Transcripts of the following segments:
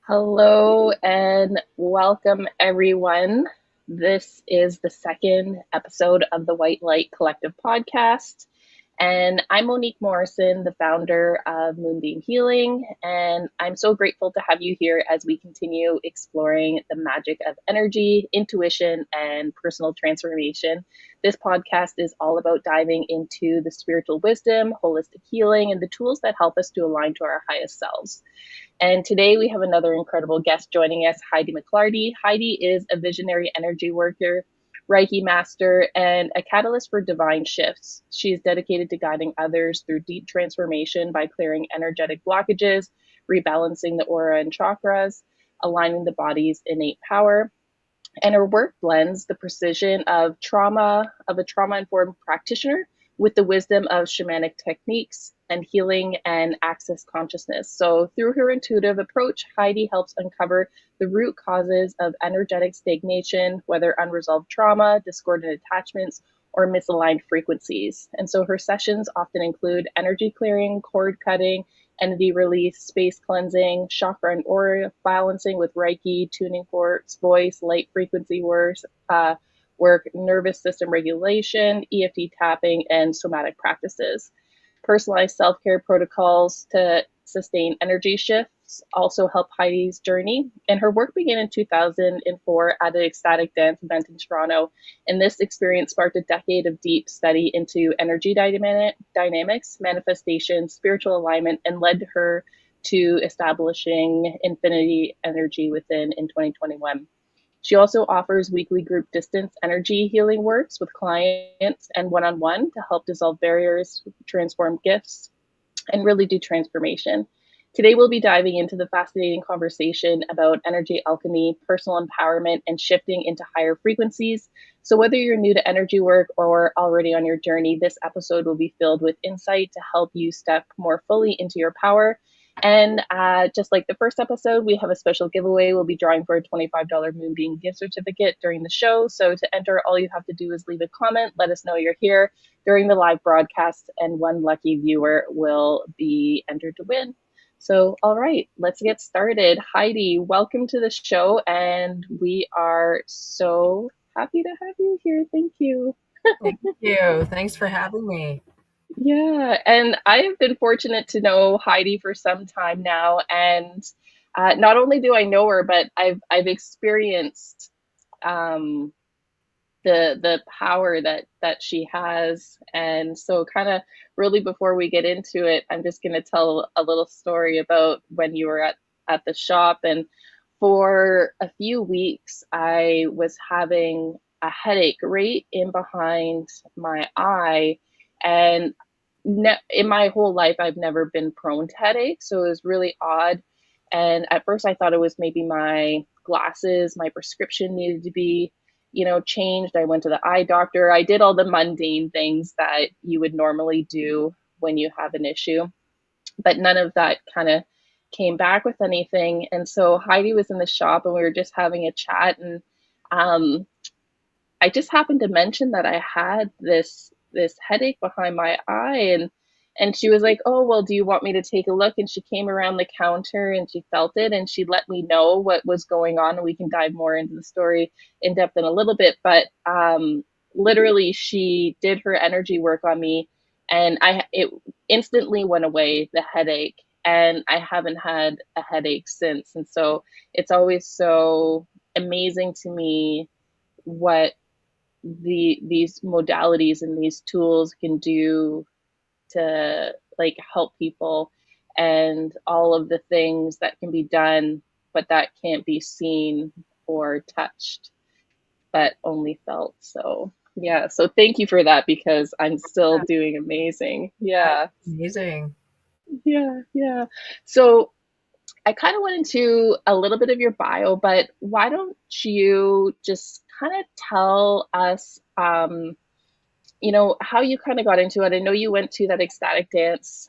Hello and welcome, everyone. This is the second episode of the White Light Collective podcast. And I'm Monique Morrison, the founder of Moonbeam Healing. And I'm so grateful to have you here as we continue exploring the magic of energy, intuition, and personal transformation. This podcast is all about diving into the spiritual wisdom, holistic healing, and the tools that help us to align to our highest selves. And today we have another incredible guest joining us, Heidi McLarty. Heidi is a visionary energy worker, Reiki Master, and a catalyst for divine shifts. She is dedicated to guiding others through deep transformation by clearing energetic blockages, rebalancing the aura and chakras, aligning the body's innate power. And her work blends the precision of a trauma-informed practitioner with the wisdom of shamanic techniques and healing and access consciousness. So through her intuitive approach, Heidi helps uncover the root causes of energetic stagnation, whether unresolved trauma, discordant attachments, or misaligned frequencies. And so her sessions often include energy clearing, cord cutting, entity release, space cleansing, chakra and aura balancing with Reiki, tuning forks, voice, light frequency work, nervous system regulation, EFT tapping, and somatic practices. Personalized self-care protocols to sustain energy shifts also help Heidi's journey. And her work began in 2004 at an ecstatic dance event in Toronto. And this experience sparked a decade of deep study into energy dynamics, manifestation, spiritual alignment, and led her to establishing Infinity Energy Within in 2021. She also offers weekly group distance energy healing works with clients and one-on-one to help dissolve barriers, transform gifts, and really do transformation. Today, we'll be diving into the fascinating conversation about energy alchemy, personal empowerment, and shifting into higher frequencies. So whether you're new to energy work or already on your journey, this episode will be filled with insight to help you step more fully into your power. And just like the first episode, we have a special giveaway. We'll be drawing for a $25 Moonbeam gift certificate during the show. So to enter, all you have to do is leave a comment, let us know you're here during the live broadcast, and one lucky viewer will be entered to win. So, all right, let's get started. Heidi, welcome to the show, and we are so happy to have you here. Thank you. Thank you. Thanks for having me. Yeah, and I have been fortunate to know Heidi for some time now, and not only do I know her, but I've experienced um, the power that she has. And so, kind of really before we get into it, I'm just going to tell a little story about when you were at the shop. And for a few weeks, I was having a headache right in behind my eye, and in my whole life, I've never been prone to headaches, so it was really odd. And at first, I thought it was maybe my glasses, my prescription needed to be, changed. I went to the eye doctor. I did all the mundane things that you would normally do when you have an issue, but none of that kind of came back with anything. And so Heidi was in the shop, and we were just having a chat, and um, I just happened to mention that I had this headache behind my eye, and she was like, "Oh, well, do you want me to take a look?" And she came around the counter and she felt it, and she let me know what was going on, and we can dive more into the story in depth in a little bit. But literally, she did her energy work on me, and it instantly went away, the headache, and I haven't had a headache since. And so it's always so amazing to me what these modalities and these tools can do to like help people, and all of the things that can be done but that can't be seen or touched but only felt. So yeah, so thank you for that, because I'm still doing amazing. That's Yeah. amazing. Yeah. So I kind of went into a little bit of your bio, but why don't you just kind of tell us how you kind of got into it. I know you went to that ecstatic dance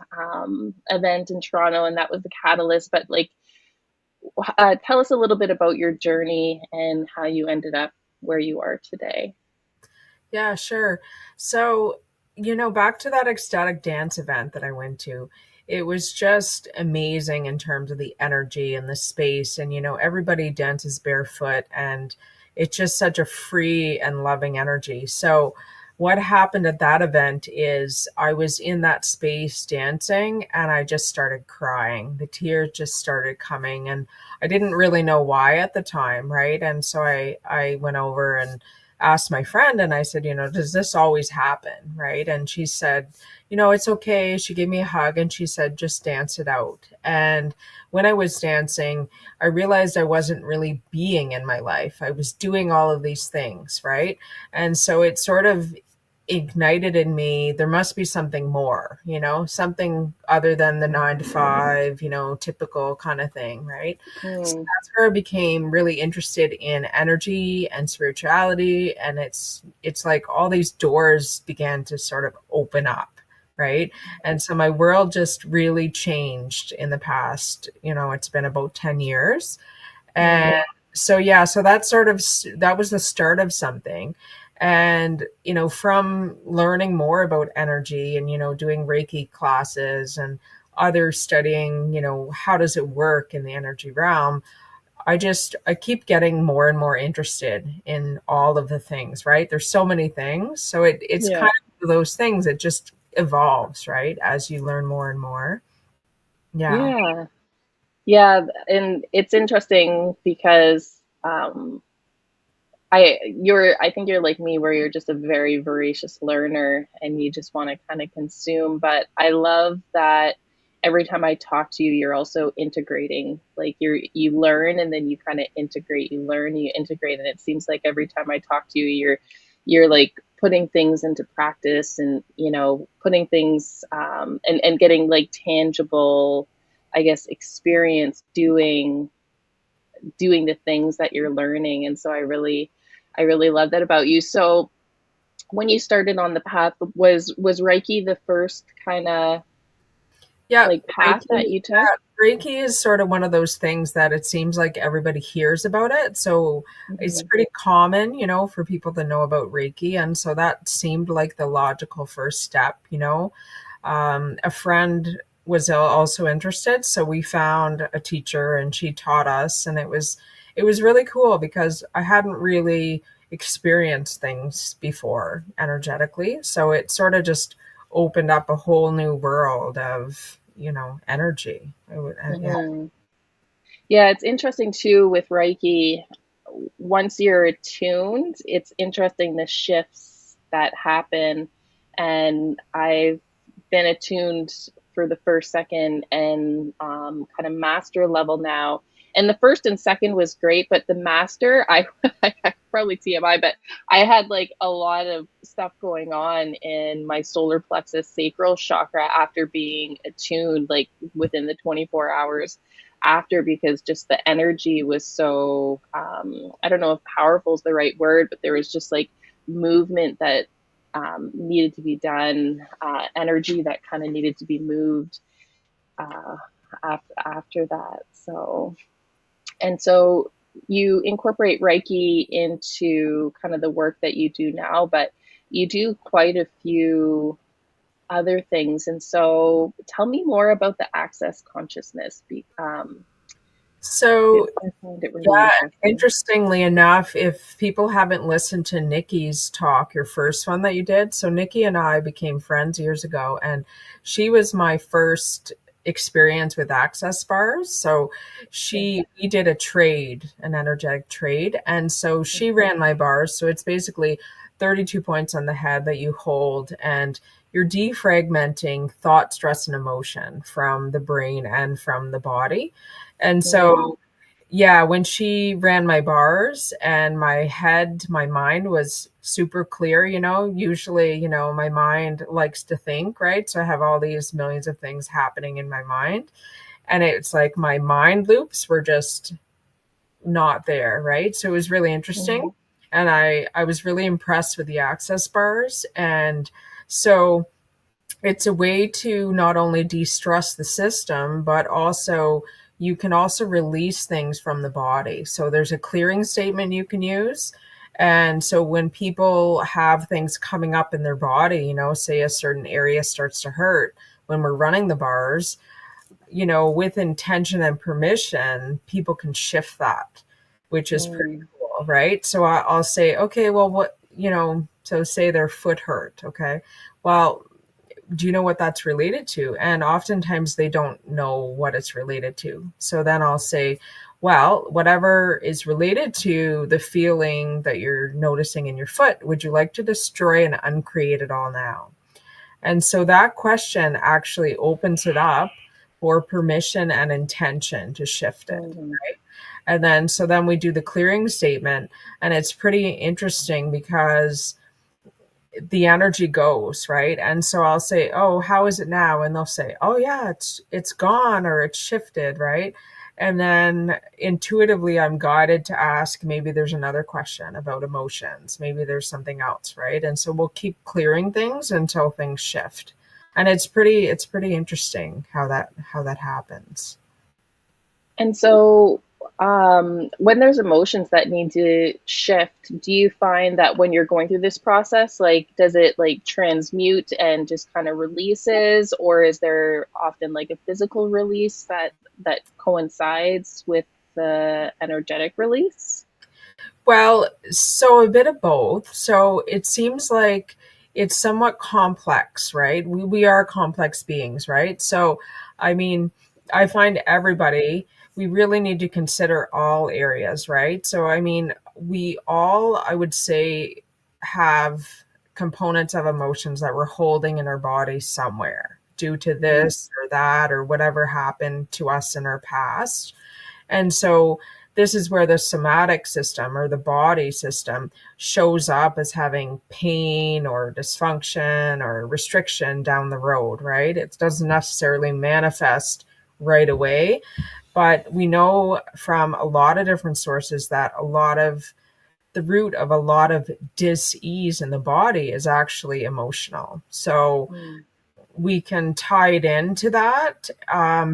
event in Toronto, and that was the catalyst. But like, tell us a little bit about your journey and how you ended up where you are today. Yeah, sure. So, back to that ecstatic dance event that I went to, it was just amazing in terms of the energy and the space. And, everybody dances barefoot, and it's just such a free and loving energy. So, what happened at that event is I was in that space dancing and I just started crying. The tears just started coming, and I didn't really know why at the time, right? And so I went over and asked my friend, and I said, does this always happen, right? And she said, it's okay. She gave me a hug and she said, just dance it out. And when I was dancing, I realized I wasn't really being in my life. I was doing all of these things, right? And so it sort of ignited in me, there must be something more, something other than the 9 to 5, typical kind of thing, right? So Mm, that's where I became really interested in energy and spirituality, and it's like all these doors began to sort of open up, right? And so my world just really changed in the past, it's been about 10 years. And mm, so, yeah, so that was the start of something. And, from learning more about energy and, doing Reiki classes and other studying, how does it work in the energy realm, I keep getting more and more interested in all of the things, right? There's so many things. So it's yeah. kind of those things. It just evolves, right? As you learn more and more. Yeah. Yeah. Yeah. And it's interesting because I think you're like me where you're just a very voracious learner and you just want to kind of consume. But I love that every time I talk to you, you're also integrating. Like you learn and then you kind of integrate. You learn, you integrate, and it seems like every time I talk to you, you're like putting things into practice and putting things and getting like tangible, I guess, experience doing the things that you're learning. And so I really love that about you. So when you started on the path, was Reiki the first kind of Yeah, like path Reiki, that you took? Reiki is sort of one of those things that it seems like everybody hears about it. So it's Mm-hmm. pretty common, for people to know about Reiki. And so that seemed like the logical first step. A friend was also interested. So we found a teacher and she taught us. And it was really cool because I hadn't really experienced things before energetically. So it sort of just opened up a whole new world of energy. Yeah. Mm-hmm. Yeah, it's interesting too with Reiki. Once you're attuned, it's interesting the shifts that happen. And I've been attuned for the first, second, and kind of master level now. And the first and second was great, but the master, I probably TMI, but I had like a lot of stuff going on in my solar plexus sacral chakra after being attuned, like within the 24 hours after, because just the energy was so I don't know if powerful is the right word, but there was just like movement that needed to be done, energy that kind of needed to be moved uh, after that. So you incorporate Reiki into kind of the work that you do now, but you do quite a few other things. And so tell me more about the access consciousness. So, I find it really yeah, interesting. interestingly enough, if people haven't listened to Nikki's talk, your first one that you did, so Nikki and I became friends years ago, and she was my first experience with access bars. So Yeah. we did a trade, an energetic trade, and so she ran my bars. So it's basically 32 points on the head that you hold, and you're defragmenting thought, stress, and emotion from the brain and from the body. And Mm, so, yeah, when she ran my bars and my mind was super clear, usually, my mind likes to think, right? So I have all these millions of things happening in my mind. And it's like my mind loops were just not there, right? So it was really interesting. mhm, And I was really impressed with the access bars. And so it's a way to not only de-stress the system, but also you can also release things from the body. So there's a clearing statement you can use. And so when people have things coming up in their body, say a certain area starts to hurt, when we're running the bars, with intention and permission, people can shift that, which is pretty Mm. cool, right? So I'll say, okay, well, so say their foot hurt. Okay. Well, do you know what that's related to? And oftentimes they don't know what it's related to. So then I'll say, well, whatever is related to the feeling that you're noticing in your foot, would you like to destroy and uncreate it all now? And so that question actually opens it up for permission and intention to shift it. Mhm. And then we do the clearing statement. And it's pretty interesting because the energy goes, right? And so I'll say, oh, how is it now? And they'll say, oh yeah, it's gone, or it's shifted, right? And then intuitively I'm guided to ask, maybe there's another question about emotions, maybe there's something else, right? And so we'll keep clearing things until things shift. And it's pretty interesting how that happens. And so, when there's emotions that need to shift, do you find that when you're going through this process, like, does it like transmute and just kind of releases, or is there often like a physical release that coincides with the energetic release? Well, so a bit of both. So it seems like it's somewhat complex, right? We are complex beings, right? So, I mean, I find everybody, we really need to consider all areas, right? So, I mean, we all, I would say, have components of emotions that we're holding in our body somewhere due to Mm. this or that or whatever happened to us in our past. And so this is where the somatic system or the body system shows up as having pain or dysfunction or restriction down the road, right? It doesn't necessarily manifest right away, but we know from a lot of different sources that a lot of the root of a lot of dis-ease in the body is actually emotional. So Mm. we can tie it into that.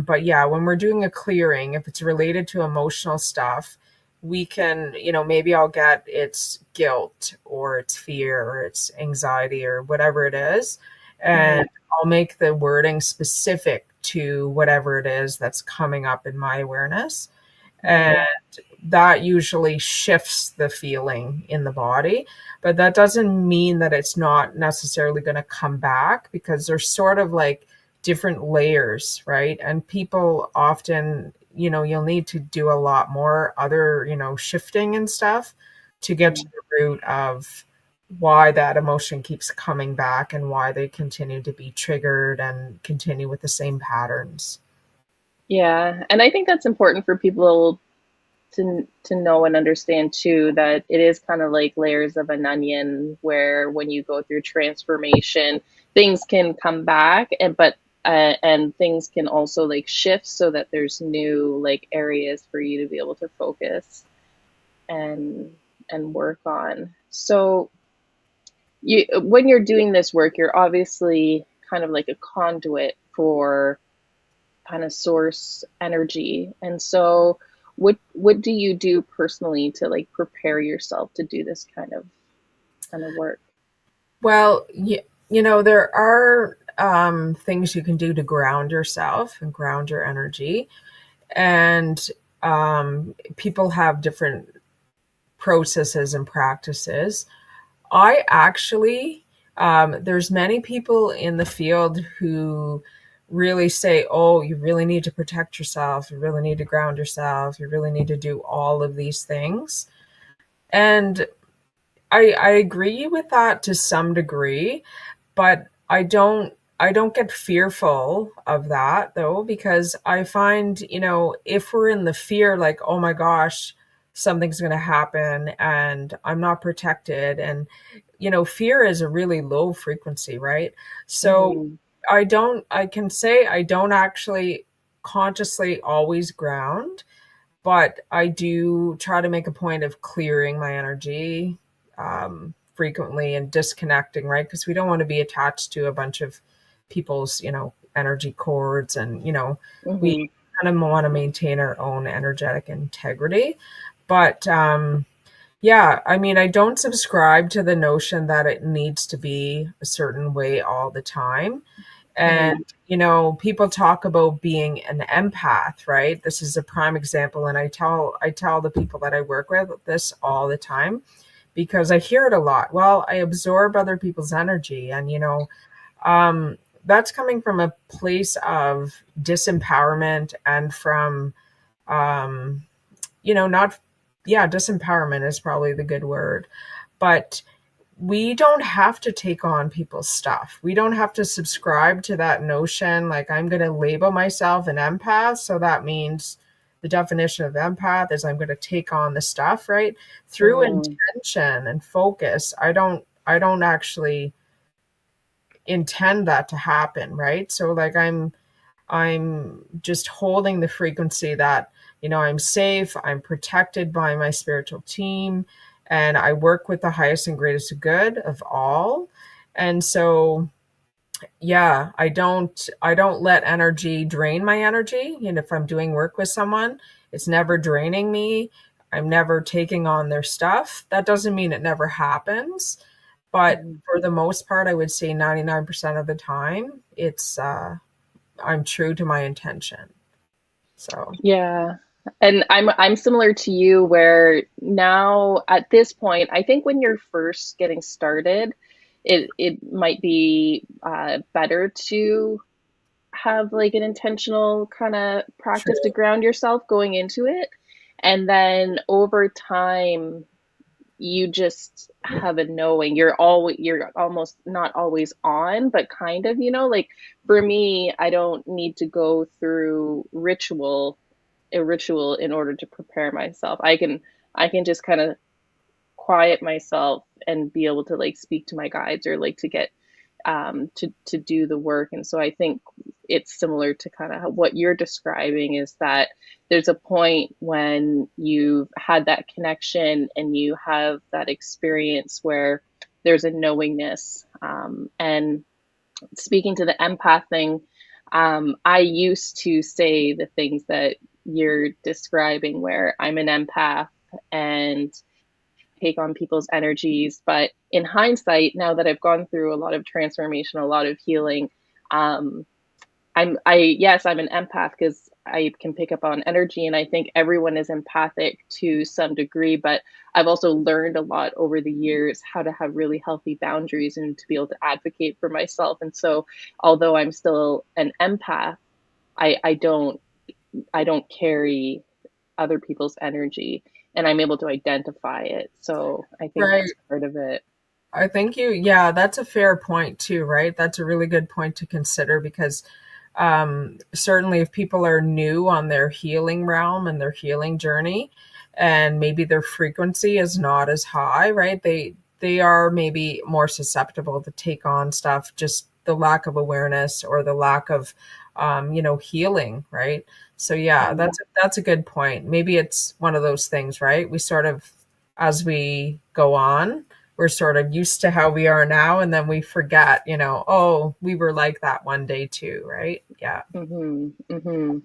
But yeah, when we're doing a clearing, if it's related to emotional stuff, we can, maybe I'll get it's guilt or it's fear or it's anxiety or whatever it is. And Mm. I'll make the wording specific to whatever it is that's coming up in my awareness. And Mm. that usually shifts the feeling in the body. But that doesn't mean that it's not necessarily going to come back, because there's sort of like different layers, right? And people often, you'll need to do a lot more other, shifting and stuff to get to Mm. the root of why that emotion keeps coming back and why they continue to be triggered and continue with the same patterns. Yeah, and I think that's important for people to know and understand too, that it is kind of like layers of an onion, where when you go through transformation, things can come back, and things can also like shift so that there's new like areas for you to be able to focus and work on. So you, when you're doing this work, you're obviously kind of like a conduit for kind of source energy. And so what do you do personally to like prepare yourself to do this kind of work? Well, there are things you can do to ground yourself and ground your energy. And people have different processes and practices. I actually, there's many people in the field who really say, oh, you really need to protect yourself. You really need to ground yourself. You really need to do all of these things. And I agree with that to some degree, but I don't get fearful of that though, because I find, if we're in the fear, like, oh my gosh, something's going to happen and I'm not protected, and fear is a really low frequency, right? So Mm-hmm. I can say I don't actually consciously always ground, but I do try to make a point of clearing my energy frequently and disconnecting, right? Because we don't want to be attached to a bunch of people's, energy cords, and, we Mm-hmm. kind of want to maintain our own energetic integrity. But yeah, I mean, I don't subscribe to the notion that it needs to be a certain way all the time. And, Mm-hmm. people talk about being an empath, right? This is a prime example. And I tell the people that I work with this all the time because I hear it a lot. Well, I absorb other people's energy. And, um, that's coming from a place of disempowerment and from, um, not, yeah, disempowerment is probably the good word. But we don't have to take on people's stuff. We don't have to subscribe to that notion. Like, I'm going to label myself an empath. So that means the definition of empath is I'm going to take on the stuff, right? Through Mm-hmm. intention and focus. I don't actually intend that to happen, right? So like I'm just holding the frequency that, I'm safe, I'm protected by my spiritual team, and I work with the highest and greatest good of all. And so, yeah, I don't let energy drain my energy. If I'm doing work with someone, it's never draining me. I'm never taking on their stuff. That doesn't mean it never happens, but Mm-hmm. for the most part, I would say 99% of the time, it's I'm true to my intention. So, Yeah. And I'm similar to you where now at this point, I think when you're first getting started, it might be better to have like an intentional kind of practice to true. ground yourself going into it. And then over time, you just have a knowing. You're almost not always on, but kind of, like for me, I don't need to go through a ritual in order to prepare myself. I can just kind of quiet myself and be able to like speak to my guides or like to get to do the work. And so I think it's similar to kind of what you're describing is that there's a point when you've had that connection and you have that experience where there's a knowingness. And speaking to the empath thing, I used to say the things that you're describing, where I'm an empath and take on people's energies. But in hindsight, now that I've gone through a lot of transformation, a lot of healing, um, yes, I'm an empath because I can pick up on energy, and I think everyone is empathic to some degree. But I've also learned a lot over the years how to have really healthy boundaries and to be able to advocate for myself. And so, although I'm still an empath, I don't carry other people's energy, and I'm able to identify it. So I think Right. that's part of it. I think yeah, that's a fair point too, right? That's a really good point to consider because certainly if people are new on their healing realm and their healing journey, and maybe their frequency is not as high, right? They are maybe more susceptible to take on stuff, just the lack of awareness or the lack of healing, right? So yeah, Mhm. that's a good point. Maybe it's one of those things, right? We sort of, as we go on, we're sort of used to how we are now, and then we forget, oh, we were like that one day too, right? Yeah. Mhm. Mhm.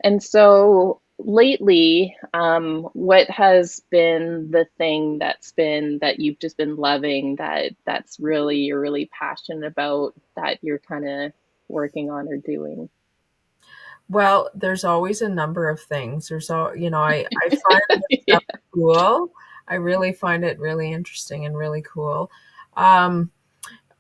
And so lately, what has been the thing that you've just been loving, that's really you're really passionate about, that you're kind of working on or doing? Well, there's always a number of things. There's all, I find this Yeah. stuff cool. I really find it really interesting and really cool. Um,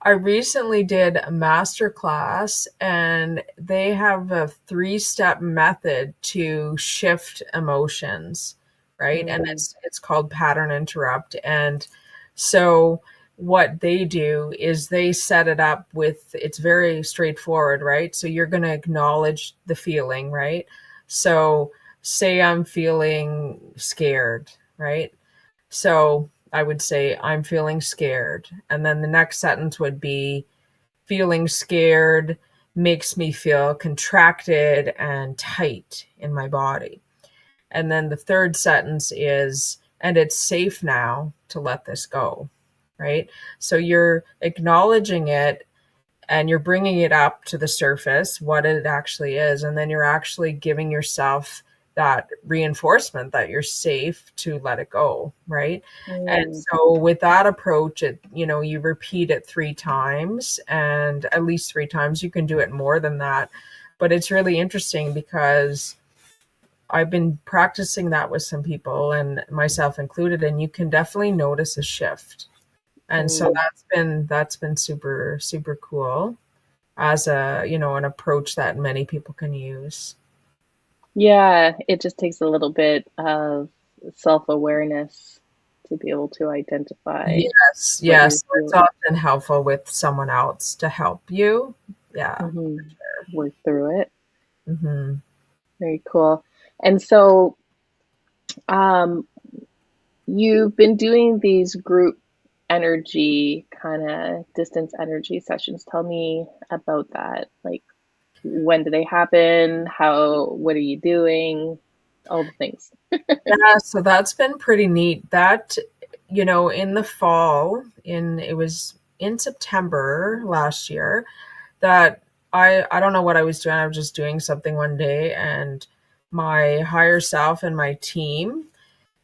I recently did a master class, and they have a 3-step method to shift emotions, right? And Mm, it's called pattern interrupt. And so what they do is they set it up with, it's very straightforward, right? So you're going to acknowledge the feeling, right? So say I'm feeling scared, right? So I would say, I'm feeling scared. And then the next sentence would be, feeling scared makes me feel contracted and tight in my body. And then the third sentence is, and it's safe now to let this go, right? So you're acknowledging it and you're bringing it up to the surface, what it actually is. And then you're actually giving yourself that reinforcement that you're safe to let it go, right? And Mm. so with that approach, it, you know, you repeat it 3 times, and at least 3 times. You can do it more than that, but it's really interesting because I've been practicing that with some people, and myself included, and you can definitely notice a shift. And so Mm. that's been super super cool as a, you know, an approach that many people can use. Yeah, it just takes a little bit of self-awareness to be able to identify Yes, what you're yes. It's feeling. often helpful with someone else to help you. Yeah. Hmm. Work through it. Hmm. Very cool. And so, um, you've been doing these group energy kind of distance energy sessions. Tell me about that. Like, when do they happen? What are you doing? All the things. Yeah, so that's been pretty neat. That, you know, in the fall, it was in September last year, that I don't know what I was doing. I was just doing something one day, and my higher self and my team,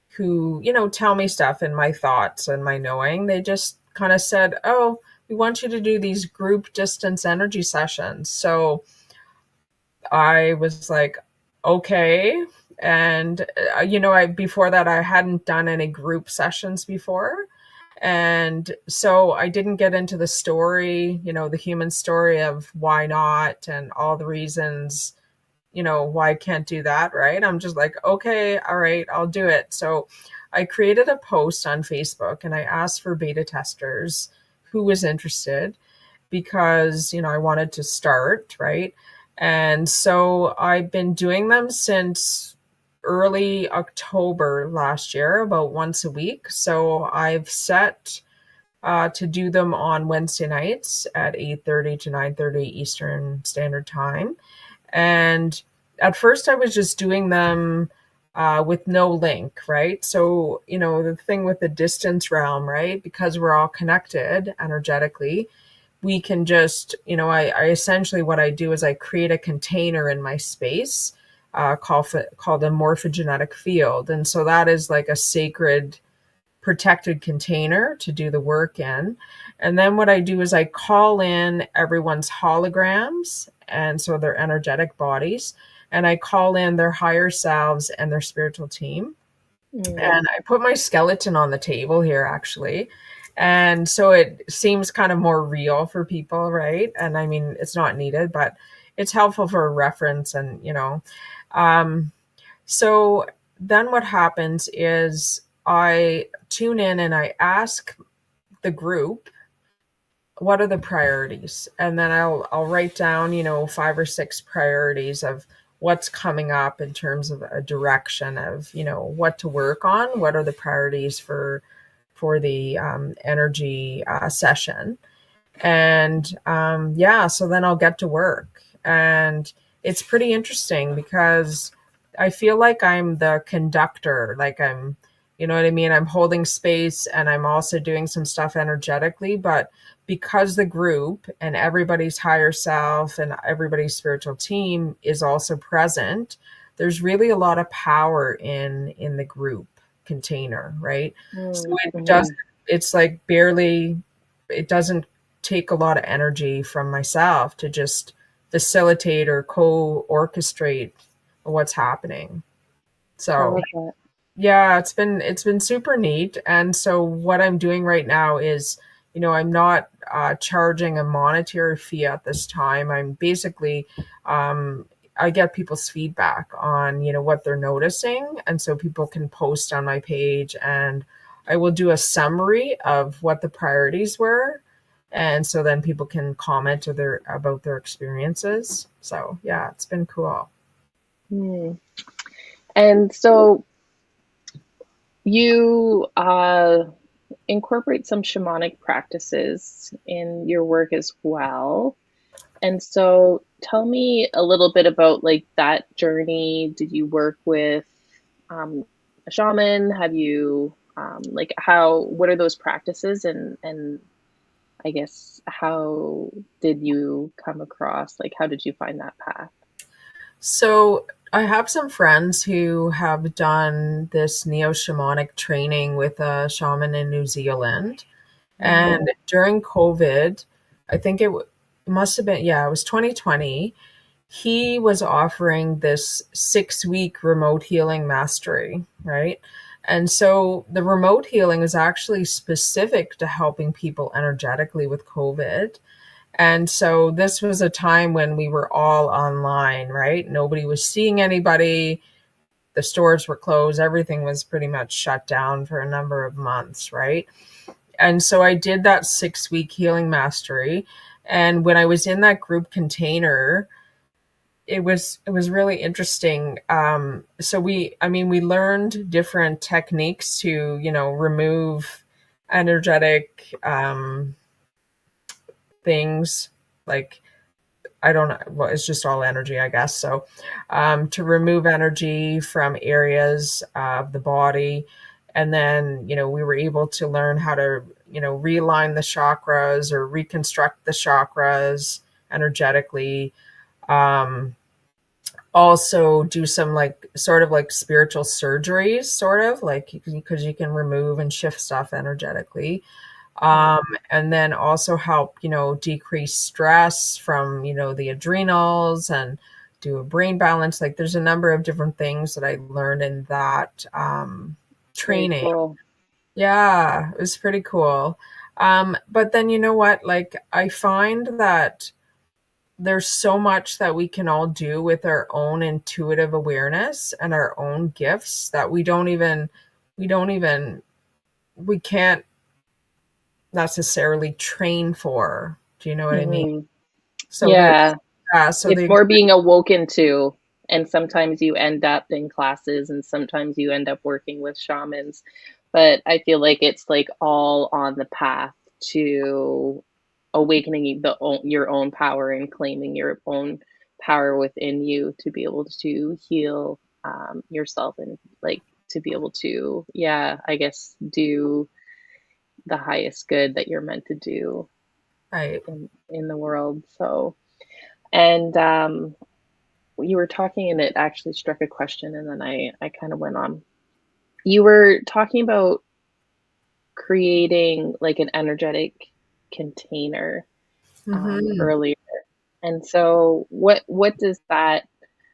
who, you know, tell me stuff in my thoughts and my knowing, they just kind of said, "Oh, we want you to do these group distance energy sessions." So I was like, okay. And, you know, before that, I hadn't done any group sessions before. And so I didn't get into the story, you know, the human story of why not and all the reasons, you know, why I can't do that, right? I'm just like, okay, all right, I'll do it. So I created a post on Facebook and I asked for beta testers who was interested, because, you know, I wanted to start, right? And so I've been doing them since early October last year, about once a week. So I've set to do them on Wednesday nights at 8:30 to 9:30 Eastern Standard Time. And at first I was just doing them with no link, right? So, you know, the thing with the distance realm, right? Because we're all connected energetically, we can just, you know, I essentially, what I do is I create a container in my space called a morphogenetic field. And so that is like a sacred protected container to do the work in. And then what I do is I call in everyone's holograms, and so their energetic bodies, and I call in their higher selves and their spiritual team. Mm. And I put my skeleton on the table here, actually. And so it seems kind of more real for people, right? And I mean, it's not needed, but it's helpful for a reference. And, you know, um, so then what happens is I tune in and I ask the group, what are the priorities? And then I'll write down, you know, 5 or 6 priorities of what's coming up in terms of a direction of, you know, what to work on. What are the priorities for the energy session? And yeah, so then I'll get to work. And it's pretty interesting because I feel like I'm the conductor, like I'm, you know what I mean? I'm holding space and I'm also doing some stuff energetically. But because the group and everybody's higher self and everybody's spiritual team is also present, there's really a lot of power in the group container, right? So Mm. it Hmm. doesn't, it's like barely, it doesn't take a lot of energy from myself to just facilitate or co-orchestrate what's happening. I So love that. yeah, it's been super neat. And so what I'm doing right now is, you know, I'm not charging a monetary fee at this time. I'm basically I get people's feedback on, you know, what they're noticing, and so people can post on my page, and I will do a summary of what the priorities were, and so then people can comment to about their experiences. So yeah, it's been cool. Mm. And so you incorporate some shamanic practices in your work as well. And so tell me a little bit about like that journey. Did you work with a shaman? Have you like what are those practices, and I guess how did you come across, like how did you find that path? So I have some friends who have done this neo-shamanic training with a shaman in New Zealand. Mm-hmm. And during COVID, I think it must have been, yeah, it was 2020. He was offering this 6-week remote healing mastery, right? And so the remote healing is actually specific to helping people energetically with COVID. And so this was a time when we were all online, right? Nobody was seeing anybody. The stores were closed. Everything was pretty much shut down for a number of months, right? And so I did that 6-week healing mastery. And when I was in that group container, it was really interesting. So we learned different techniques to, remove energetic things, like, I don't know. Well, it's just all energy, I guess. So, to remove energy from areas of the body. And then, we were able to learn how to, realign the chakras or reconstruct the chakras energetically. Um, Also do some, like, sort of like spiritual surgeries, sort of like, because you can remove and shift stuff energetically. um, and then also help, decrease stress from, the adrenals, and do a brain balance. Like, there's a number of different things that I learned in that Very training. cool. Yeah, it was pretty cool. But then, you know what? Like, I find that there's so much that we can all do with our own intuitive awareness and our own gifts that we don't even, we can't necessarily train for. Do you know what I mean? Mm-hmm. So Yeah. It's they, more being awoken to. And sometimes you end up in classes and sometimes you end up working with shamans. But I feel like it's like all on the path to awakening your own power and claiming your own power within you to be able to heal yourself and like to be able to, yeah, I guess do the highest good that you're meant to do right. in the world. So, and you were talking and it actually struck a question and then I kind of went on. You were talking about creating like an energetic container Hmm. earlier. And so what does that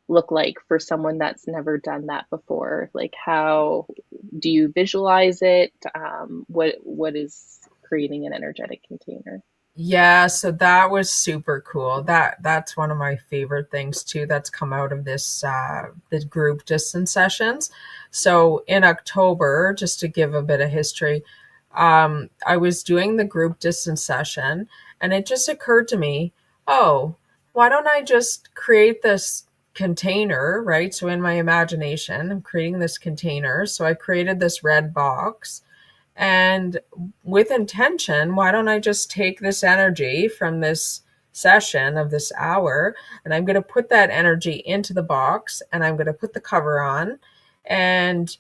look like for someone that's never done that before? Like how do you visualize it? What is creating an energetic container? Yeah, so that was super cool. That's one of my favorite things too that's come out of this group distance sessions. So in October, just to give a bit of history, I was doing the group distance session, and it just occurred to me, oh, why don't I just create this container, right? So in my imagination, I'm creating this container. So I created this red box, and with intention, why don't I just take this energy from this session of this hour, and I'm going to put that energy into the box, and I'm going to put the cover on, and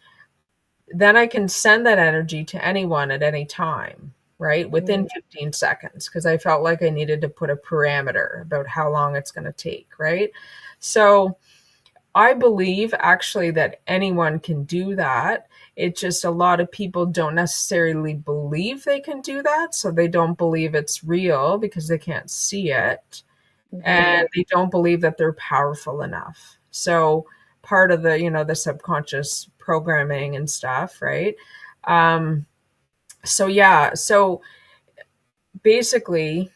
then I can send that energy to anyone at any time, right? Within Mm, 15 seconds, because I felt like I needed to put a parameter about how long it's going to take, right? So I believe actually that anyone can do that. It's just a lot of people don't necessarily believe they can do that. So they don't believe it's real because they can't see it. mhm, And they don't believe that they're powerful enough. So part of the, the subconscious programming and stuff, right? Um, so yeah, so basically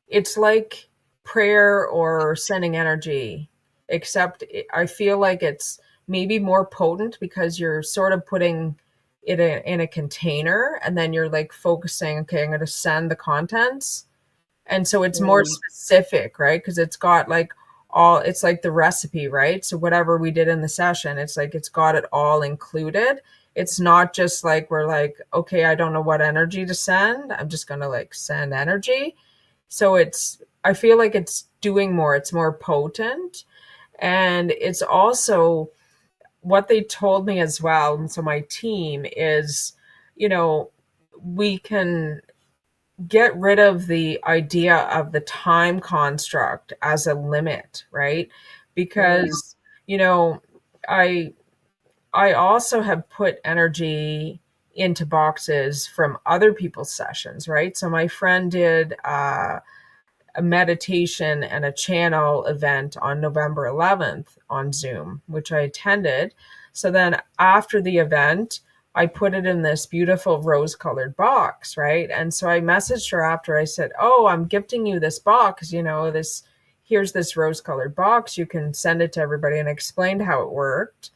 it's like prayer or sending energy, except I feel like it's maybe more potent because you're sort of putting it in a container, and then you're like focusing, okay, I'm going to send the contents. And so it's more mm, specific, right? Because it's got like it's like the recipe, right? So whatever we did in the session, it's like it's got it all included. It's not just like we're like, okay, I don't know what energy to send. I'm just going to like send energy. So I feel like it's doing more, it's more potent. And it's also what they told me as well. And so my team is, you know, we can get rid of the idea of the time construct as a limit, right? because, you know, I I also have put energy into boxes from other people's sessions, right? So my friend did a meditation and a channel event on November 11th on Zoom, which I attended. So then after the event, I put it in this beautiful rose colored box, right? And so I messaged her after. I said, "Oh, I'm gifting you this box, here's this rose colored box. You can send it to everybody," and I explained how it worked.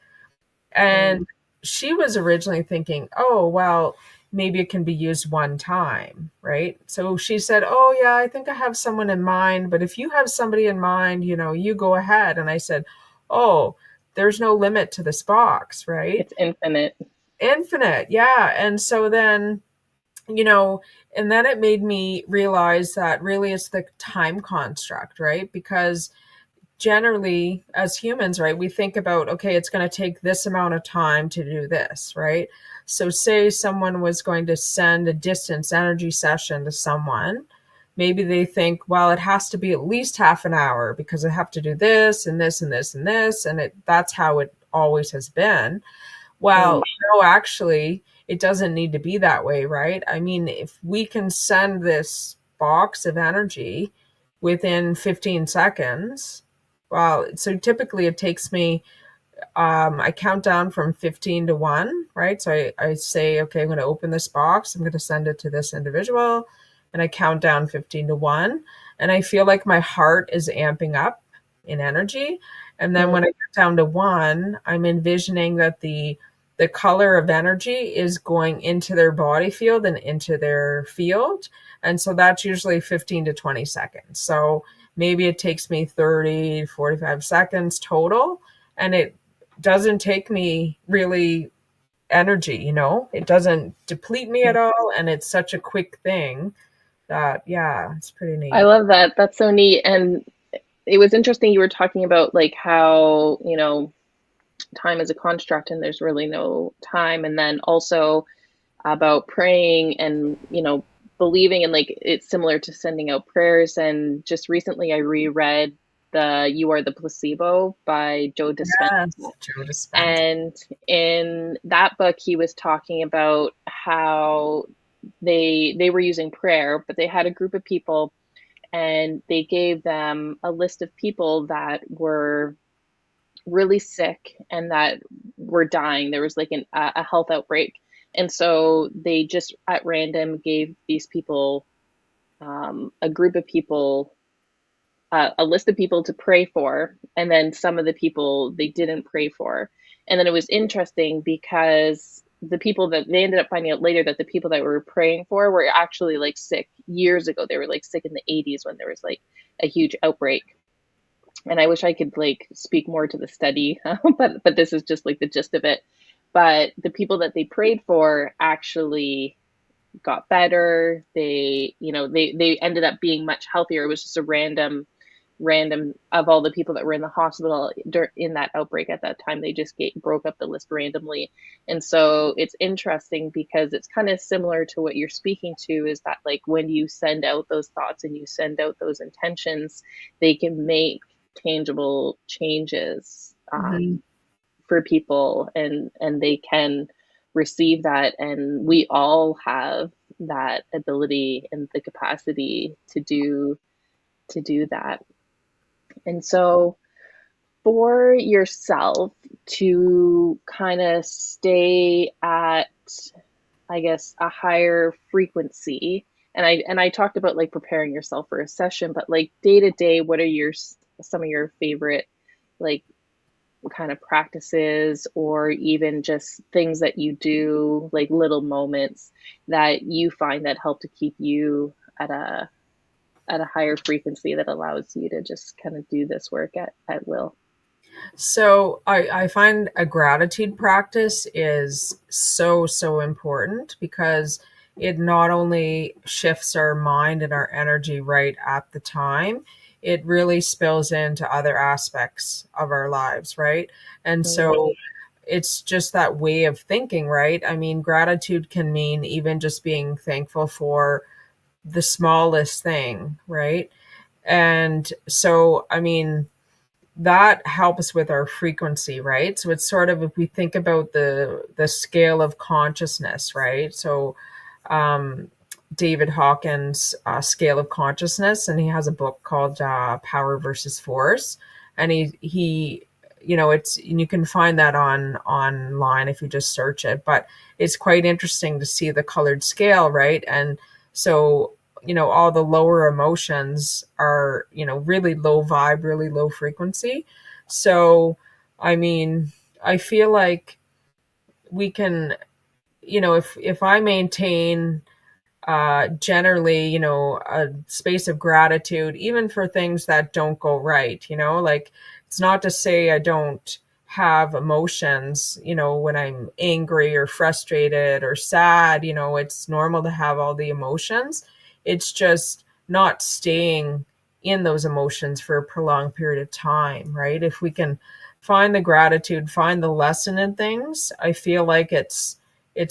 And she was originally thinking, "Oh, well, maybe it can be used one time," right? So she said, "Oh, yeah, I think I have someone in mind, but if you have somebody in mind, you go ahead." And I said, "Oh, there's no limit to this box, right?" It's infinite. Infinite, yeah. And so then, you know, and then it made me realize that really it's the time construct, right? Because generally as humans, right, we think about, okay, it's going to take this amount of time to do this, right? So say someone was going to send a distance energy session to someone, maybe they think, well, it has to be at least half an hour because I have to do this and this and this and this, and that's how it always has been. Well, no, actually, it doesn't need to be that way, right? I mean, if we can send this box of energy within 15 seconds, well, so typically it takes me, I count down from 15 to 1, right? So I say, okay, I'm going to open this box. I'm going to send it to this individual. And I count down 15 to 1. And I feel like my heart is amping up in energy. And then when I get down to 1, I'm envisioning that the color of energy is going into their body field and into their field. And so that's usually 15 to 20 seconds. So maybe it takes me 30, 45 seconds total. And it doesn't take me really energy, it doesn't deplete me at all. And it's such a quick thing that, yeah, it's pretty I neat. love that. That's so neat. And it was interesting you were talking about like how, time is a construct and there's really no time. And then also about praying and, believing, and like it's similar to sending out prayers. And just recently I reread the You Are the Placebo by Joe Dispenza. Yes, Joe Dispenza. And in that book, he was talking about how they were using prayer, but they had a group of people and they gave them a list of people that were really sick and that were dying. There was like a health outbreak. And so they just at random gave these people, a group of people, a list of people to pray for. And then some of the people they didn't pray for. And then it was interesting because the people that they ended up finding out later that the people that we were praying for were actually like sick years ago. They were like sick in the 80s when there was like a huge outbreak. And I wish I could like speak more to the study, but this is just like the gist of it. But the people that they prayed for actually got better. They ended up being much healthier. It was just a random of all the people that were in the hospital in that outbreak at that time. They just broke up the list randomly. And so it's interesting because it's kind of similar to what you're speaking to, is that like when you send out those thoughts and you send out those intentions, they can make tangible changes, Mhm. for people, and they can receive that. And we all have that ability and the capacity to do that. And so for yourself to kind of stay at, I guess, a higher frequency, and I talked about like preparing yourself for a session, but like day to day, what are some of your favorite like kind of practices, or even just things that you do, like little moments that you find that help to keep you at a higher frequency that allows you to just kind of do this work at will? So I find a gratitude practice is so, so important because it not only shifts our mind and our energy right at the time, it really spills into other aspects of our lives, right? And so it's just that way of thinking, right? I mean, gratitude can mean even just being thankful for the smallest thing, right? And so, I mean, that helps with our frequency, right? So it's sort of, if we think about the scale of consciousness, right? So um, David Hawkins' scale of consciousness, and he has a book called Power versus Force, and he it's, and you can find that online if you just search it, but it's quite interesting to see the colored scale, right? And so all the lower emotions are, really low vibe, really low frequency. So, I mean, I feel like we can, if I maintain generally, a space of gratitude, even for things that don't go right, like, it's not to say I don't have emotions, when I'm angry or frustrated or sad, it's normal to have all the emotions. It's just not staying in those emotions for a prolonged period of time, right? If we can find the gratitude, find the lesson in things, I feel like it's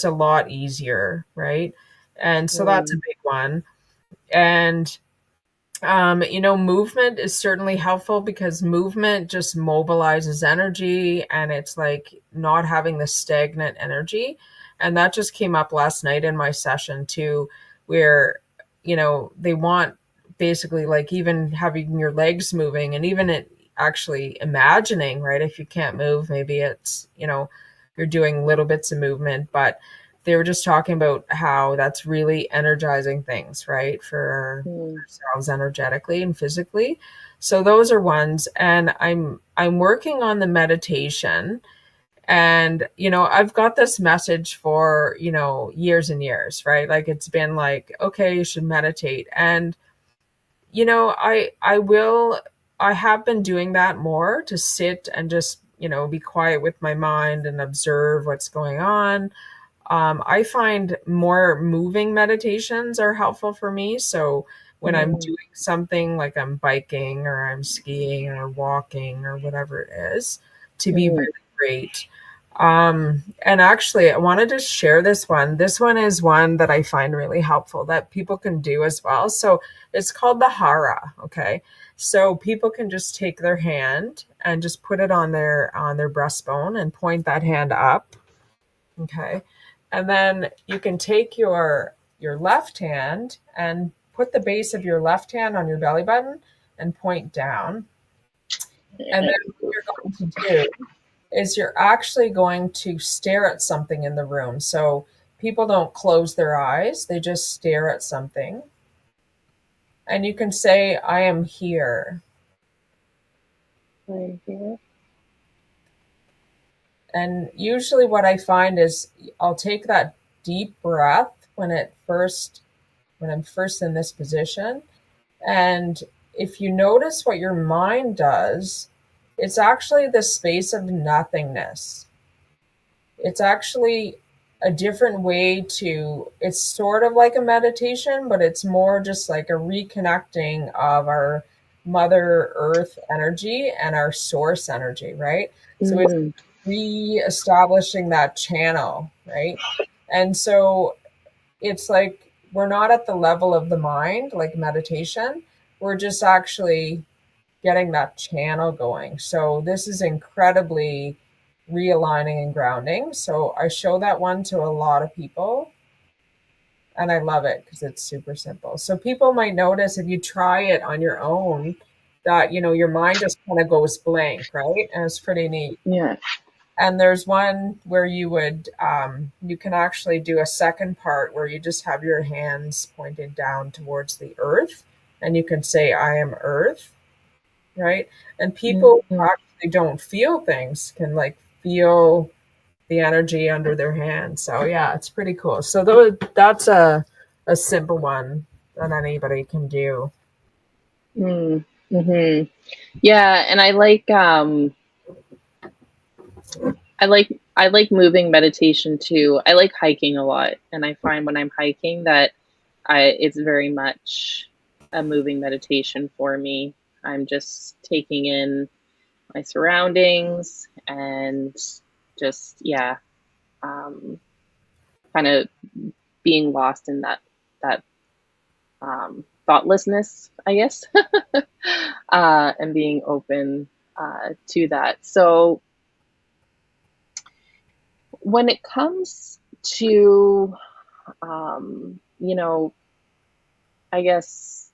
a lot easier, right? And so that's a Mm, big one. And movement is certainly helpful, because movement just mobilizes energy, and it's like not having the stagnant energy. And that just came up last night in my session too, where, they want, basically, like, even having your legs moving, and even it actually imagining, right? If you can't move, maybe it's, you're doing little bits of movement, but they were just talking about how that's really energizing things, right? For mm, ourselves energetically and physically. So those are ones. And I'm working on the meditation. And I've got this message for, years and years, right? Like, it's been like, okay, you should meditate. And I have been doing that more, to sit and just, be quiet with my mind and observe what's going on. I find more moving meditations are helpful for me. So when I'm mm, doing something, like I'm biking or I'm skiing or walking or whatever it is, to be mm, really great. And actually, I wanted to share this one. This one is one that I find really helpful that people can do as well. So it's called the Hara. Okay. So people can just take their hand and just put it on their breastbone and point that hand up. Okay. And then you can take your left hand and put the base of your left hand on your belly button and point down. And then what you're going to do is you're actually going to stare at something in the room. So people don't close their eyes, they just stare at something. And you can say, I am here. right here. And usually what I find is I'll take that deep breath when I'm first in this position. And if you notice what your mind does, it's actually the space of nothingness. It's actually a different way to, it's sort of like a meditation, but it's more just like a reconnecting of our Mother Earth energy and our source energy, right? So it's Mm, re-establishing that channel, right? And so it's like we're not at the level of the mind, like meditation. We're just actually getting that channel going. So this is incredibly realigning and grounding. So I show that one to a lot of people, and I love it because it's super simple. So people might notice, if you try it on your own, that your mind just kind of goes blank, right? And it's pretty neat. yeah. And there's one where you can actually do a second part where you just have your hands pointed down towards the earth, and you can say, I am earth, right? And people who Mm, actually don't feel things can, like, feel the energy under their hands. So yeah, it's pretty cool. So that's a simple one that anybody can do. mm, mm-hmm. Yeah, and I like moving meditation too. I like hiking a lot, and I find when I'm hiking that it's very much a moving meditation for me. I'm just taking in my surroundings and just, yeah, um, kind of being lost in that thoughtlessness, I guess, and being open to that. So when it comes to, you know, I guess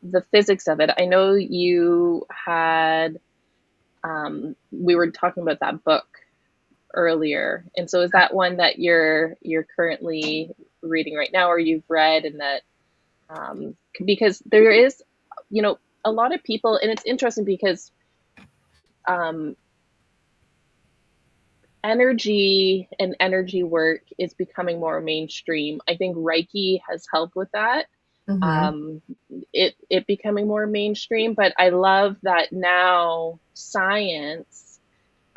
the physics of it, I know you had, we were talking about that book earlier, and so is that one that you're currently reading right now, or you've read, and that, because there is, a lot of people, and it's interesting because um, energy and energy work is becoming more mainstream. I think Reiki has helped with that. Mm-hmm. Um, it becoming more mainstream, but I love that now science,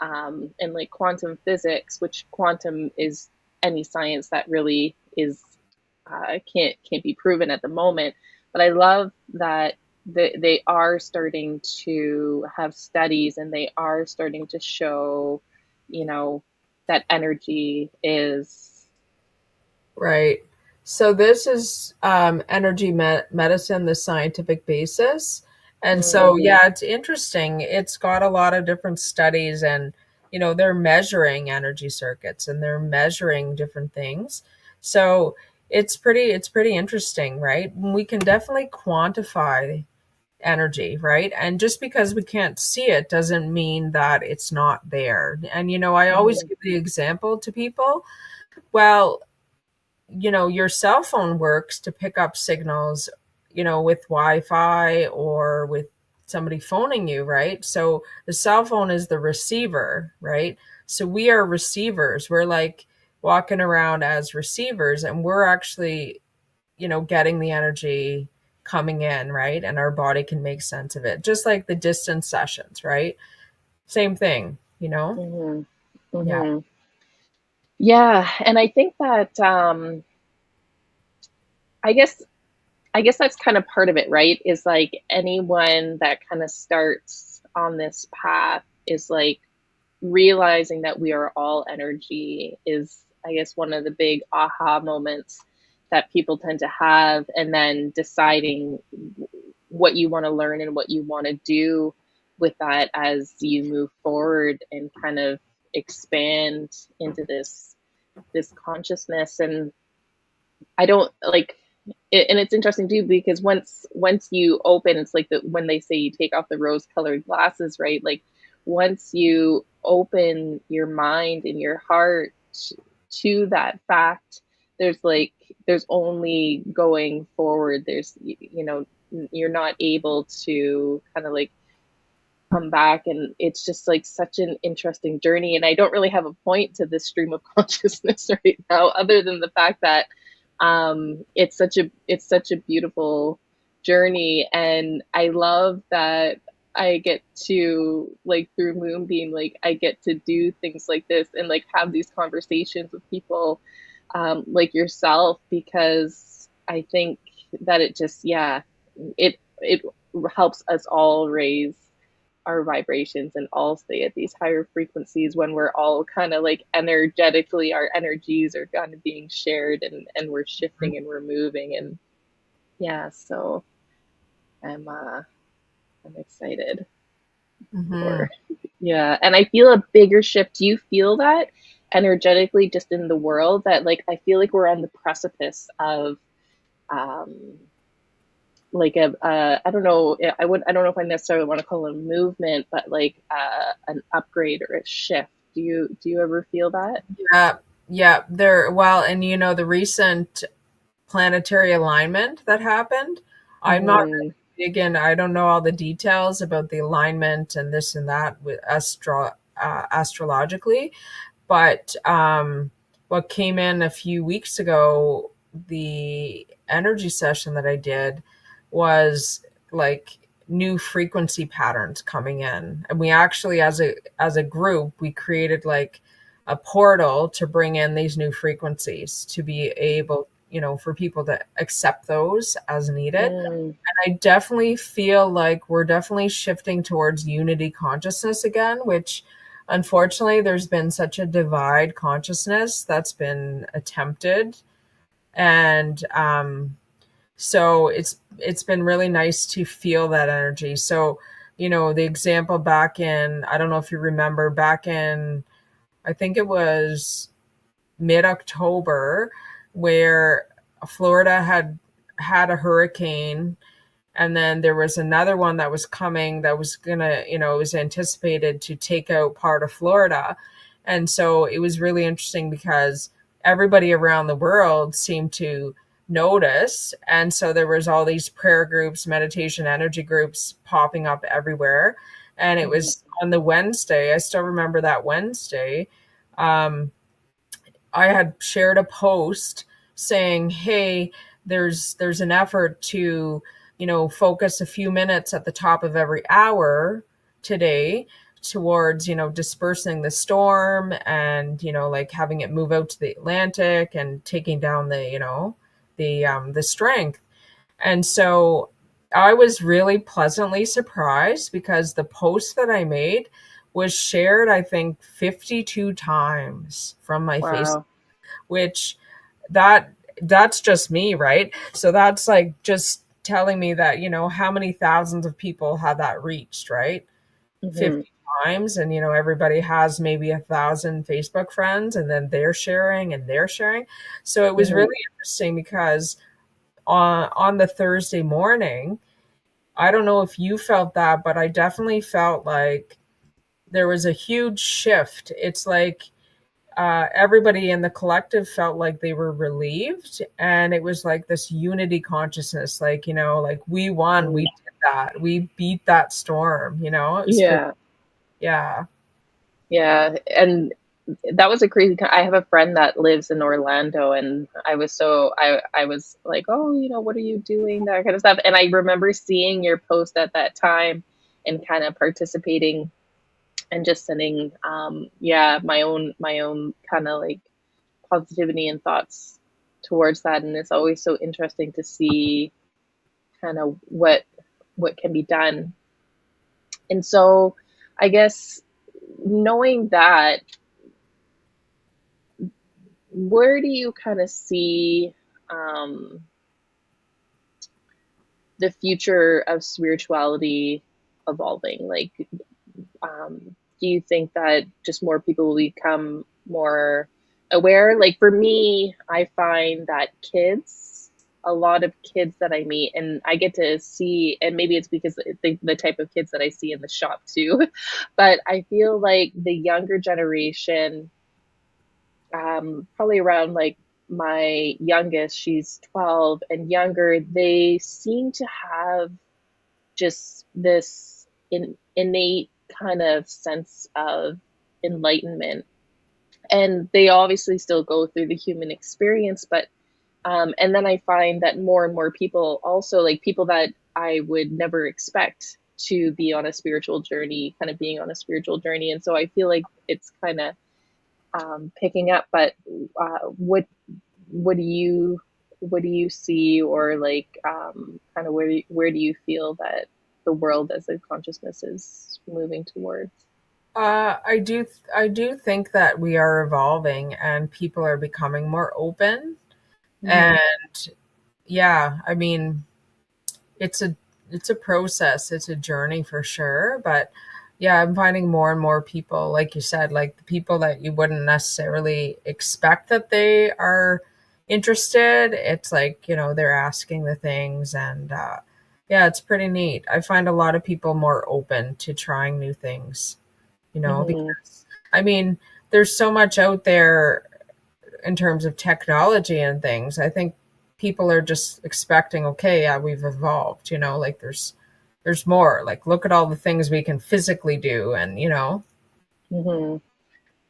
and like quantum physics, which quantum is any science that really is, can't be proven at the moment. But I love that they are starting to have studies, and they are starting to show, you know, that energy is. Right. So this is energy medicine, the scientific basis. And so, Mm, yeah, it's interesting. It's got a lot of different studies, and, they're measuring energy circuits and they're measuring different things. So it's pretty interesting, right? We can definitely quantify energy, right? And just because we can't see it doesn't mean that it's not there. And, I always mm, give the example to people. Well, your cell phone works to pick up signals, with Wi-Fi or with somebody phoning you, right? So the cell phone is the receiver, right? So we are receivers. We're like walking around as receivers, and we're actually, getting the energy coming in, right? And our body can make sense of it. Just like the distance sessions, right? Same thing, mhm, Yeah. mhm. Yeah, and I think that, I guess I guess that's kind of part of it, right? Is like anyone that kind of starts on this path is like realizing that we are all energy is, I guess, one of the big aha moments that people tend to have, and then deciding what you want to learn and what you want to do with that as you move forward and kind of expand into this consciousness. And I don't like it, and it's interesting too because once you open, it's like when they say you take off the rose colored glasses, right? Like once you open your mind and your heart to that fact, there's like there's only going forward. There's, you're not able to kind of like come back, and it's just like such an interesting journey. And I don't really have a point to this stream of consciousness right now other than the fact that, it's such a beautiful journey, and I love that I get to, like, through Moonbeam, like I get to do things like this and like have these conversations with people, like yourself, because I think that it just, yeah, it helps us all raise our vibrations and all stay at these higher frequencies when we're all kind of like energetically, our energies are kind of being shared, and we're shifting and we're moving. And yeah, so I'm excited Hmm. for, yeah. And I feel a bigger shift. Do you feel that energetically just in the world, that like I feel like we're on the precipice of, um like I don't know, I don't know if I necessarily want to call it a movement, but like an upgrade or a shift. Do you ever feel that? Yeah, yeah. Well, and the recent planetary alignment that happened. I'm not Mm-hmm. really big in, I don't know all the details about the alignment and this and that with astrologically, but what came in a few weeks ago, the energy session that I did was like new frequency patterns coming in. And we actually, as a group, we created like a portal to bring in these new frequencies to be able, for people to accept those as needed. Mm, I definitely feel like we're definitely shifting towards unity consciousness again, which unfortunately there's been such a divide consciousness that's been attempted. And so it's been really nice to feel that energy. So the example back in, I don't know if you remember, back in, I think it was mid-October, where Florida had a hurricane, and then there was another one that was coming that was gonna, it was anticipated to take out part of Florida. And so it was really interesting because everybody around the world seemed to notice. And so there was all these prayer groups, meditation, energy groups popping up everywhere. And it Mhm. was on the Wednesday. I still remember that Wednesday. Um, I had shared a post saying, "Hey, there's an effort to, focus a few minutes at the top of every hour today towards, dispersing the storm and, like having it move out to the Atlantic and taking down the, the strength." And so I was really pleasantly surprised because the post that I made was shared, I think, 52 times from my Facebook, Wow. which that that's just me, right? So that's like just telling me that, how many thousands of people have that reached, right? Hmm. 50 times. And, everybody has maybe 1,000 Facebook friends, and then they're sharing and they're sharing. So it was Hmm. really interesting because on the Thursday morning, I don't know if you felt that, but I definitely felt like there was a huge shift. It's like everybody in the collective felt like they were relieved, and it was like this unity consciousness, like, like we won, we Hmm. did that, we beat that storm. It was pretty, Yeah. yeah. Yeah. And that was a crazy time. I have a friend that lives in Orlando, and I was like, oh, what are you doing? That kind of stuff. And I remember seeing your post at that time and kind of participating and just sending, yeah, my own kind of like positivity and thoughts towards that. And it's always so interesting to see kind of what can be done. And so I guess knowing that, where do you kind of see um, the future of spirituality evolving? Like, do you think that just more people will become more aware? Like for me, I find that a lot of kids that I meet, and I get to see, and maybe it's because the type of kids that I see in the shop too, but I feel like the younger generation, probably around like my youngest, she's 12 and younger, they seem to have just this innate kind of sense of enlightenment. And they obviously still go through the human experience, but and then I find that more and more people also, like people that I would never expect to be on a spiritual journey, kind of being on a spiritual journey. And so I feel like it's kind of picking up. But what do you what do you see, or like kind of where do you feel that the world as a consciousness is moving towards? I do think that we are evolving and people are becoming more open. Mm-hmm. And yeah, I mean, it's a it's a process, it's a journey for sure. But yeah, I'm finding more and more people, like you said, like the people that you wouldn't necessarily expect that they are interested. It's like, they're asking the things. And yeah, it's pretty neat. I find a lot of people more open to trying new things, Mm-hmm. because I mean, there's so much out there in terms of technology and things. I think people are just expecting, okay, yeah, we've evolved, like there's more. Like look at all the things we can physically do, and Mm-hmm.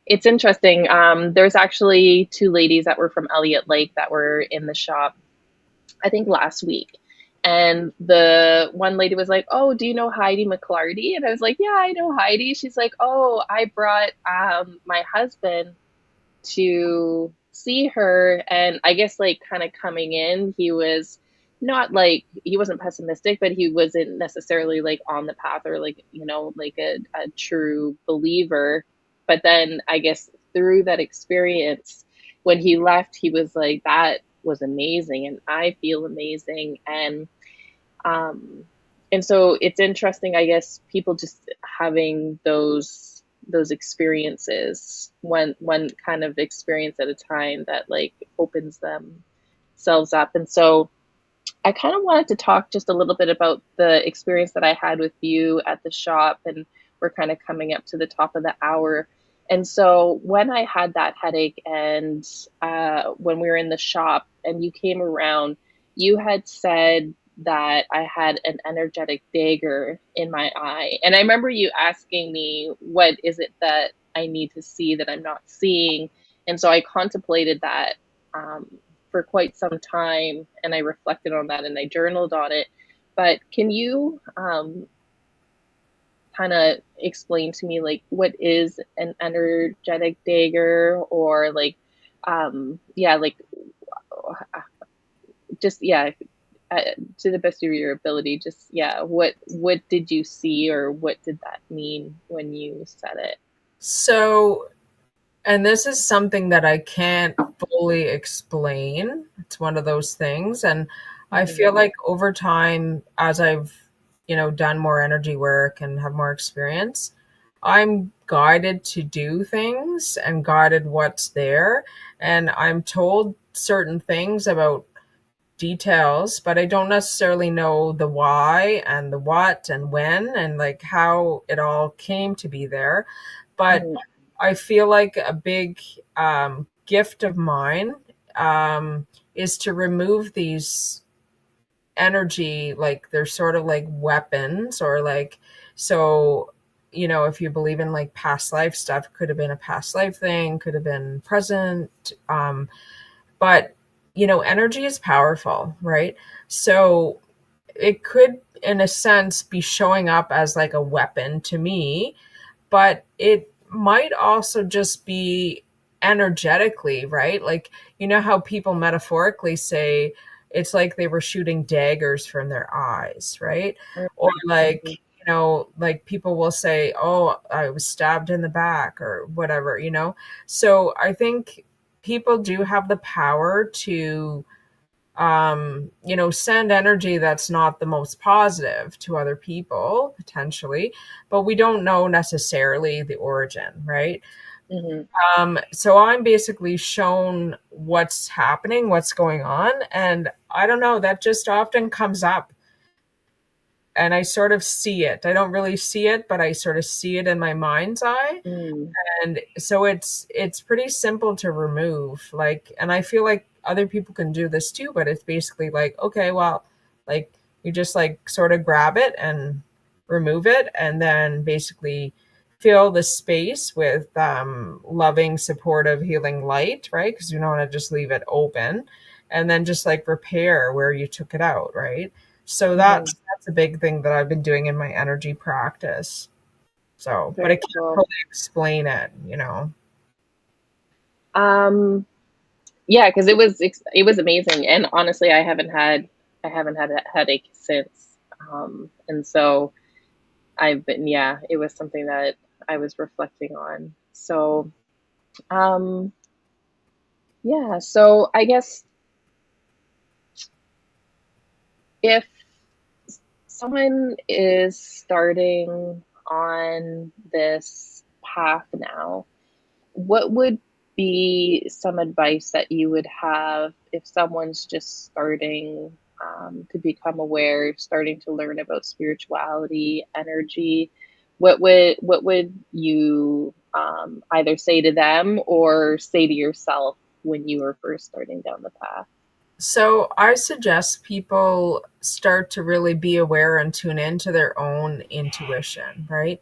It's interesting. There's actually two ladies that were from Elliott Lake that were in the shop, I think last week. And the one lady was like, "Oh, do you know Heidi McLarty?" And I was like, "Yeah, I know Heidi." She's like, "Oh, I brought my husband to see her." And I guess like kind of coming in, he was not like, he wasn't pessimistic, but he wasn't necessarily like on the path, or like, like a true believer. But then I guess through that experience, when he left, he was like, that was amazing and I feel amazing. And um and so it's interesting, I guess, people just having those experiences, one kind of experience at a time that like opens themselves up. And so I kind of wanted to talk just a little bit about the experience that I had with you at the shop, and we're kind of coming up to the top of the hour. And so when I had that headache, and when we were in the shop and you came around, you had said that I had an energetic dagger in my eye. And I remember you asking me, what is it that I need to see that I'm not seeing? And so I contemplated that um, for quite some time, and I reflected on that and I journaled on it. But can you kind of explain to me, like, what is an energetic dagger, or like, yeah, like, just, yeah, uh, to the best of your ability, just, yeah, what did you see, or what did that mean when you said it? So, and this is something that I can't fully explain. It's one of those things. And I Mm-hmm. feel like over time, as I've, done more energy work and have more experience, I'm guided to do things and guided what's there. And I'm told certain things about details, but I don't necessarily know the why and the what and when and like how it all came to be there. But Mm-hmm. I feel like a big gift of mine is to remove these energy, like they're sort of like weapons, or like, so, if you believe in like past life stuff, could have been a past life thing, could have been present. But, energy is powerful, right? So it could, in a sense, be showing up as like a weapon to me, but it might also just be energetically, right? Like, how people metaphorically say it's like they were shooting daggers from their eyes, right? Or like, Mm-hmm. like people will say, oh, I was stabbed in the back or whatever, So I think people do have the power to send energy that's not the most positive to other people potentially, but we don't know necessarily the origin, right? Mm-hmm. So I'm basically shown what's happening, what's going on, and I don't know, that just often comes up and I sort of see it. I don't really see it, but I sort of see it in my mind's eye. Mm-hmm. And so it's pretty simple to remove, like, and I feel like other people can do this too, but it's basically like, okay, well, like, you just like sort of grab it and remove it, and then basically fill the space with loving, supportive, healing light, right? Because you don't want to just leave it open, and then just like repair where you took it out, right? So Mm-hmm. that's a big thing that I've been doing in my energy practice. So, but I Very can't cool. fully explain it. um Yeah, because it was amazing, and honestly, I haven't had a headache since. And so I've been, yeah, it was something that I was reflecting on. So um, yeah, so I guess if someone is starting on this path now, what would be some advice that you would have if someone's just starting to become aware, starting to learn about spirituality, energy? What would you either say to them or say to yourself when you were first starting down the path? So I suggest people start to really be aware and tune into their own intuition, right?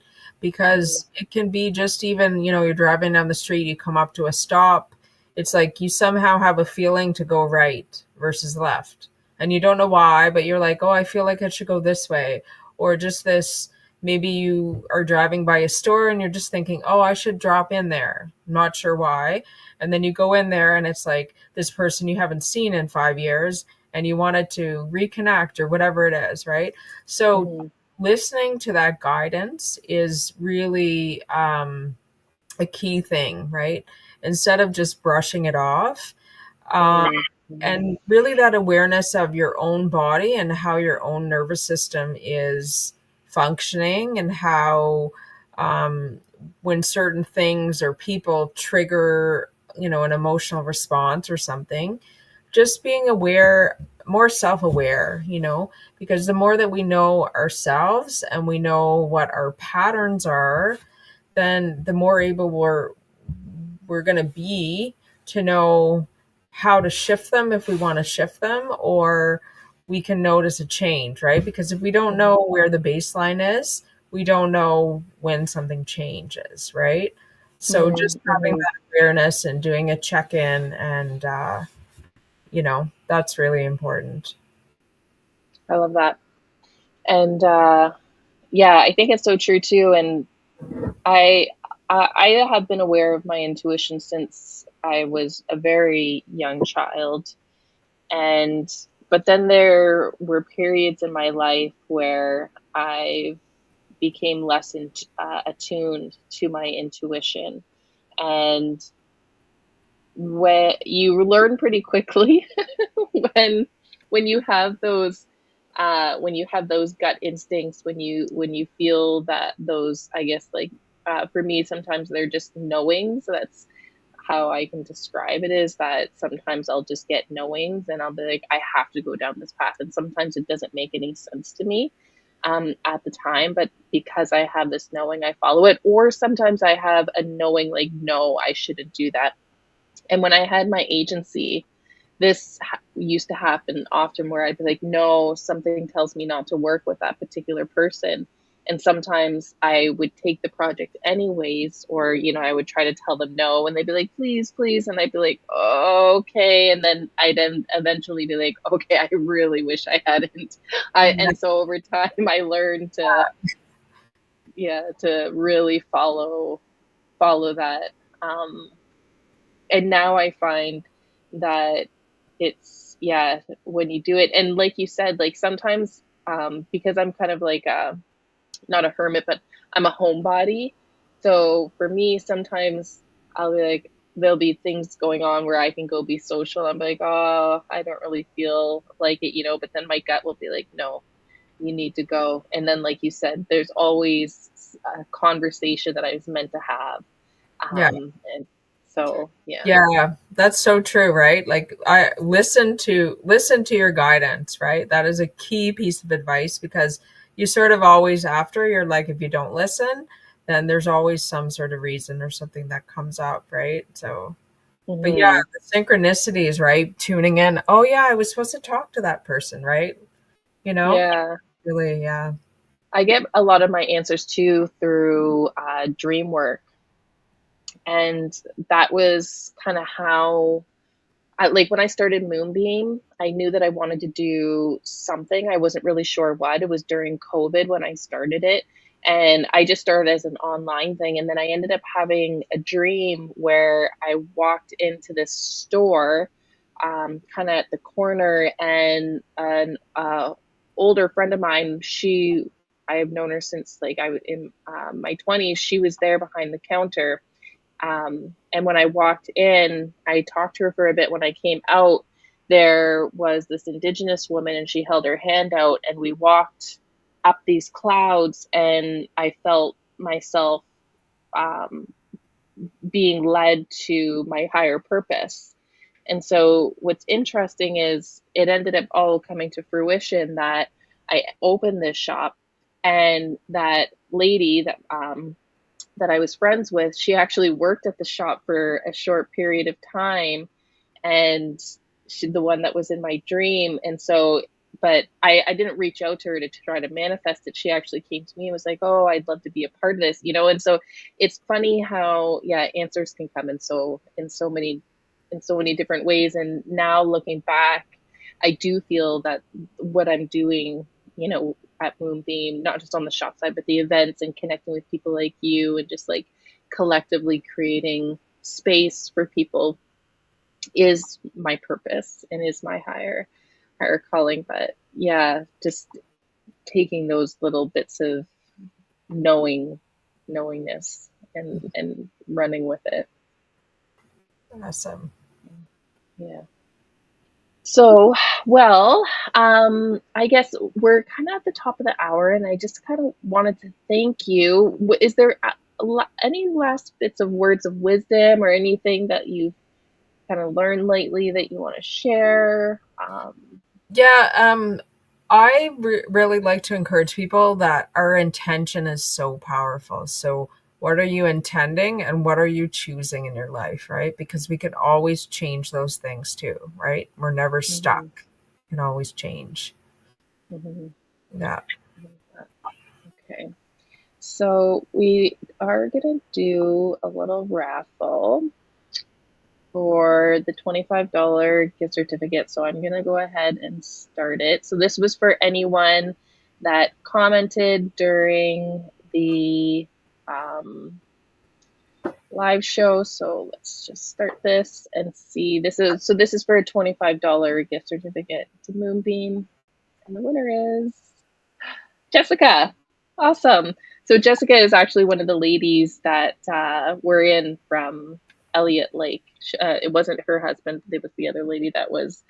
Mm, Because it can be just even, you're driving down the street, you come up to a stop. It's like you somehow have a feeling to go right versus left. And you don't know why, but you're like, oh, I feel like I should go this way. Or just this, maybe you are driving by a store and you're just thinking, oh, I should drop in there. Not sure why. And then you go in there and it's like this person you haven't seen in 5 years and you wanted to reconnect or whatever it is, right? So mm, listening to that guidance is really a key thing, right? Instead of just brushing it off. Um, mm, and really that awareness of your own body and how your own nervous system is functioning, and how um, when certain things or people trigger, an emotional response or something, just being aware, more self-aware, because the more that we know ourselves and we know what our patterns are, then the more able we're going to be to know how to shift them if we want to shift them, or we can notice a change, right? Because if we don't know where the baseline is, we don't know when something changes, right? So just having Mm-hmm. that awareness and doing a check-in, and that's really important. I love that. And yeah, I think it's so true too. And I I have been aware of my intuition since I was a very young child, and but then there were periods in my life where I became less attuned to my intuition, and when you learn pretty quickly when when you have those gut instincts, when you feel that those, I guess, like, for me sometimes they're just knowings. So that's how I can describe it, is that sometimes I'll just get knowings and I'll be like, I have to go down this path, and sometimes it doesn't make any sense to me at the time, but because I have this knowing, I follow it. Or sometimes I have a knowing like, no, I shouldn't do that. And when I had my agency, this used to happen often, where I'd be like, no, something tells me not to work with that particular person. And sometimes I would take the project anyways, or, I would try to tell them no, and they'd be like, please, please. And I'd be like, oh, okay. And then I'd eventually be like, okay, I really wish I hadn't. And so over time, I learned to, yeah, to really follow that. Um, and now I find that it's, yeah, when you do it, and like you said, like sometimes, because I'm kind of like not a hermit, but I'm a homebody. So for me, sometimes I'll be like, there'll be things going on where I can go be social. I'm like, oh, I don't really feel like it, but then my gut will be like, no, you need to go. And then, like you said, there's always a conversation that I was meant to have. Yeah. And so, yeah. Yeah, that's so true, right? Like, I listen to your guidance, right? That is a key piece of advice, because you sort of always, after, you're like, if you don't listen, then there's always some sort of reason or something that comes up, right? So, but yeah, Hmm. the synchronicities, right? Tuning in. Oh yeah, I was supposed to talk to that person, right? You know? Yeah. Really, yeah. I get a lot of my answers too through dream work. And that was kind of how, like, when I started Moonbeam, I knew that I wanted to do something. I wasn't really sure what. It was during COVID when I started it. And I just started as an online thing. And then I ended up having a dream where I walked into this store, kind of at the corner, and an older friend of mine, I have known her since, like, I was in my 20s. She was there behind the counter, and when I walked in, I talked to her for a bit. When I came out, there was this Indigenous woman, and she held her hand out, and we walked up these clouds, and I felt myself um, being led to my higher purpose. And so, what's interesting is it ended up all coming to fruition that I opened this shop, and that lady that I was friends with, she actually worked at the shop for a short period of time, and the one that was in my dream. And so, but I didn't reach out to her to try to manifest it. She actually came to me and was like, oh, I'd love to be a part of this, And so it's funny how, yeah, answers can come in so many different ways. And now looking back, I do feel that what I'm doing, at Moonbeam, not just on the shop side, but the events and connecting with people like you, and just like collectively creating space for people, is my purpose and is my higher calling. But yeah, just taking those little bits of knowingness, and running with it. Awesome. Yeah. So, well, I guess we're kind of at the top of the hour, and I just kind of wanted to thank you. Is there any last bits of words of wisdom or anything that you've kind of learned lately that you want to share? Yeah, I really like to encourage people that our intention is so powerful. So, what are you intending and what are you choosing in your life, right? Because we can always change those things too, right? We're never stuck. Mhm, We can always change. mhm. Yeah. Okay. So we are going to do a little raffle for the $25 gift certificate. So I'm going to go ahead and start it. So this was for anyone that commented during the um, live show. So let's just start this and see. This is for a $25 gift certificate to Moonbeam. And the winner is Jessica. Awesome. So Jessica is actually one of the ladies that were in from Elliott Lake. It wasn't her husband; it was the other lady that was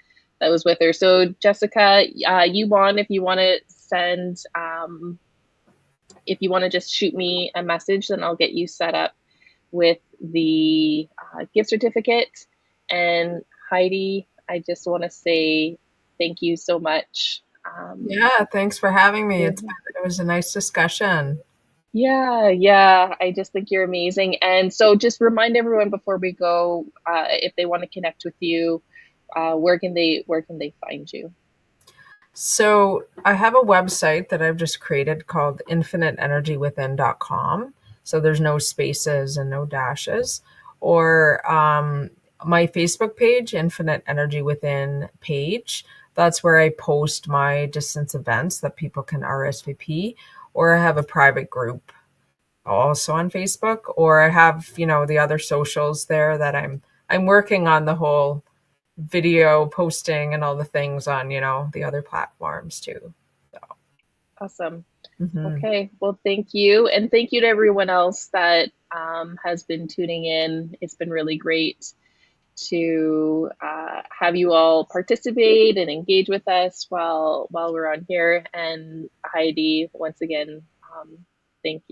with her. So Jessica, you won. If you want to send, if you want to just shoot me a message, then I'll get you set up with the gift certificate. And Heidi, I just want to say thank you so much. Yeah, thanks for having me. Yeah. It was a nice discussion. Yeah. I just think you're amazing. And so just remind everyone before we go, if they want to connect with you, where can they find you? So I have a website that I've just created called infiniteenergywithin.com. So there's no spaces and no dashes. Or my Facebook page, Infinite Energy Within page. That's where I post my distance events that people can RSVP. Or I have a private group also on Facebook. Or I have, the other socials there that I'm working on the whole video posting and all the things on, the other platforms too. So, Awesome. mhm. Okay. Well, thank you. And thank you to everyone else that has been tuning in. It's been really great to have you all participate and engage with us while we're on here. And Heidi, once again, thank you.